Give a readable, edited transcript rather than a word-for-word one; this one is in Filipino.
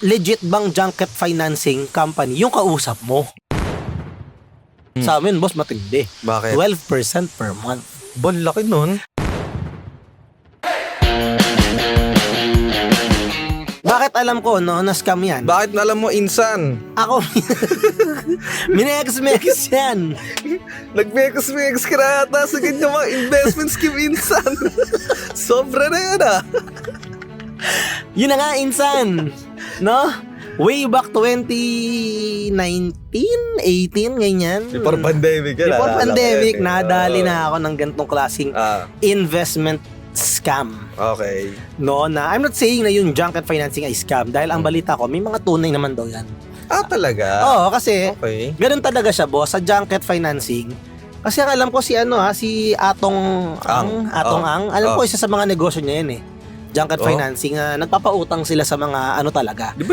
legit bang junket financing company yung kausap mo? Sa amin, boss, matindi. Bakit? 12% per month. Bon, laki nun. Bakit alam ko, no, na scam yan? Bakit na alam mo, insan? Ako, minex-mex yan. Nag-mex-mex ka na ata sa ganyan mga investment scheme, insan. Sobra na yan, ah. Yun na nga, insan. No? Way back 2019, 18, ganyan. Before pandemic yan. Before naalala ko pandemic, yan, eh. nadali na ako ng gantong klaseng investment scam. Okay. No, na I'm not saying na yung junket financing ay scam dahil ang balita ko, may mga tunay naman daw yan. Ah, talaga? Oo, kasi Okay. ganun talaga siya, boss, sa junket financing. Kasi ang alam ko si si Atong Ang. Alam ko isa sa mga negosyo niya yan eh. Junket financing, nagpapautang sila sa mga talaga. Di ba